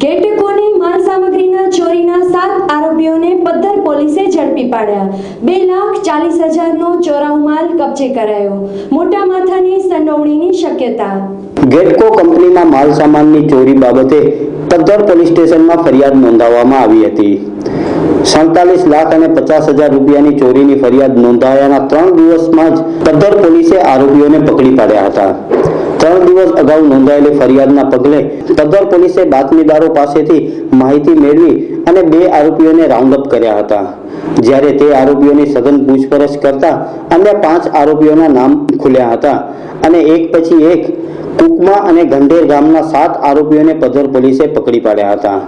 કેટેકોની માલ સામગ્રીના ચોરીના 7 આરોપીઓને પદ્ધર પોલીસે ઝડપી પાડ્યા। 2,40,000નો ચોરાઉ માલ કબજે કરાયો। મોટા માથાની સંડોવણીની શક્યતા। ગેટકો કંપનીના માલ સામાનની ચોરી બાબતે પદ્ધર પોલીસ સ્ટેશનમાં ફરિયાદ નોંધાવવામાં આવી હતી। 47 લાખ અને 50,000 રૂપિયાની ચોરીની ફરિયાદ નોંધાયાના 3 દિવસમાં જ પદ્ધર પોલીસે આરોપીઓને પકડી પાડ્યા હતા। 3 દિવસ અગાઉ નોંધાયેલી ફરિયાદના પગલે પદ્ધર પોલીસે બાતમીદારો પાસેથી માહિતી મેળવી અને 2 આરોપીઓને રાઉન્ડ અપ કર્યા હતા। જ્યારે તે આરોપીઓની સઘન પૂછપરછ કરતા અન્ય 5 આરોપીઓના નામ ખુલ્યા હતા અને એક પછી એક કુકમા અને ગંઢેર ગામના 7 આરોપીઓને પદ્ધર પોલીસે પકડી પાડ્યા હતા।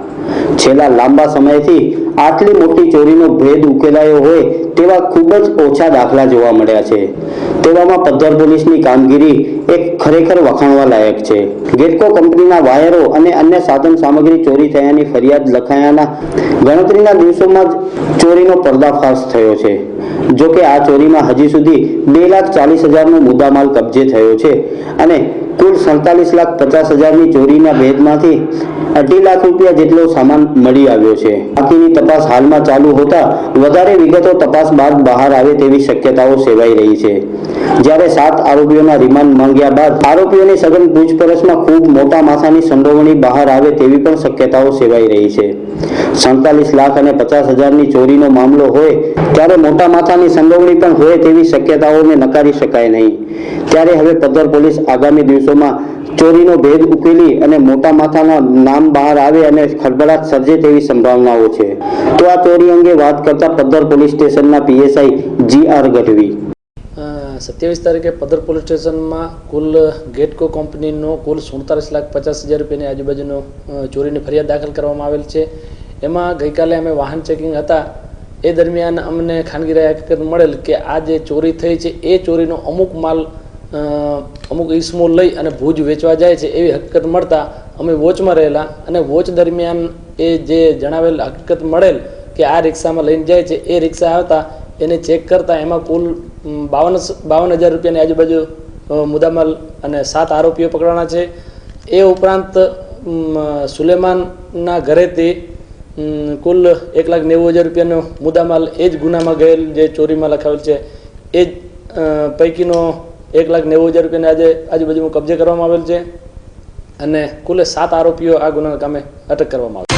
છેલ્લા લાંબા સમયથી આટલી મોટી ચોરીનો ભેદ ઉકેલાયો હોય તેવા ખૂબ જ ઓછા દાખલા જોવા મળ્યા છે। તેવામાં પદ્ધર પોલીસની કામગીરી એક ખરેખર વખાણવા લાયક છે। ગેટકો કંપનીના વાયરો અને અન્ય સાધન સામગ્રી ચોરી થયાની ફરિયાદ લખાયાના ગણતરીના દિવસોમાં જ ચોરીનો પર્દાફાશ થયો છે। જો કે આ ચોરીમાં હજી સુધી 2,40,000નો મુદ્દામાલ કબજે થયો છે અને કુલ 47,50,000ની ચોરીના ભેદમાંથી 2.5 લાખ રૂપિયા જેટલો સામાન મળી આવ્યો છે। બાકીની તપાસ હાલમાં ચાલુ હોતા વધારે વિગતો તપાસ બાદ બહાર આવે તેવી શક્યતાઓ સેવાઈ રહી છે। જ્યારે 7 આરોપીઓના રિમાન્ડ માંગ્યા બાદ આરોપીઓની સઘન પૂછપરછમાં ખૂબ મોટા માથાની સંડોવણી બહાર આવે તેવી પણ શક્યતાઓ સેવાઈ રહી છે। 47 લાખ અને 50,000ની ચોરીનો મામલો હોય ત્યારે મોટા માથાની સંડોવણી પણ હોય તેવી શક્યતાઓને નકારી શકાય નહીં। ત્યારે હવે પદ્ધર પોલીસ આગામી દિવસોમાં ચોરીનો ભેદ ઉકેલી અને મોટા માથાના નામ બહાર આવે અને ખળભળાટ સર્જે તેવી સંભાવનાઓ છે। તો આ ચોરી અંગે વાત કરતા પદ્ધર પોલીસ સ્ટેશનના પીએસઆઈ GR ગઢવી। 27 તારીખે પદ્ધર પોલીસ સ્ટેશનમાં કુલ ગેટકો કંપનીનો કુલ 47,50,000 રૂપિયાની આજુબાજુનો ચોરીની ફરિયાદ દાખલ કરવામાં આવેલ છે। એમાં ગઈકાલે અમે વાહન ચેકિંગ હતા એ દરમિયાન અમને ખાનગી હકીકત મળેલ કે આ જે ચોરી થઈ છે એ ચોરીનો અમુક માલ અમુક ઈસમો લઈ અને ભુજ વેચવા જાય છે એવી હકીકત મળતા અમે વોચમાં રહેલા અને વોચ દરમિયાન એ જે જણાવેલ હકીકત મળેલ કે આ રિક્ષામાં લઈને જાય છે એ રિક્ષા આવતા એને ચેક કરતા એમાં કુલ 52,000 રૂપિયાની આજુબાજુ મુદ્દામાલ અને 7 આરોપીઓ પકડાણા છે। એ ઉપરાંત સુલેમાનના ઘરેથી કુલ 1,90,000 રૂપિયાનો મુદ્દામાલ એ જ ગુનામાં ગયેલ જે ચોરીમાં લખાવેલ છે એ જ પૈકીનો 1,90,000 રૂપિયાની આજુબાજુમાં કબજે કરવામાં આવેલ છે અને કુલ 7 આરોપીઓ આ ગુનાના કામે અટક કરવામાં આવેલ છે।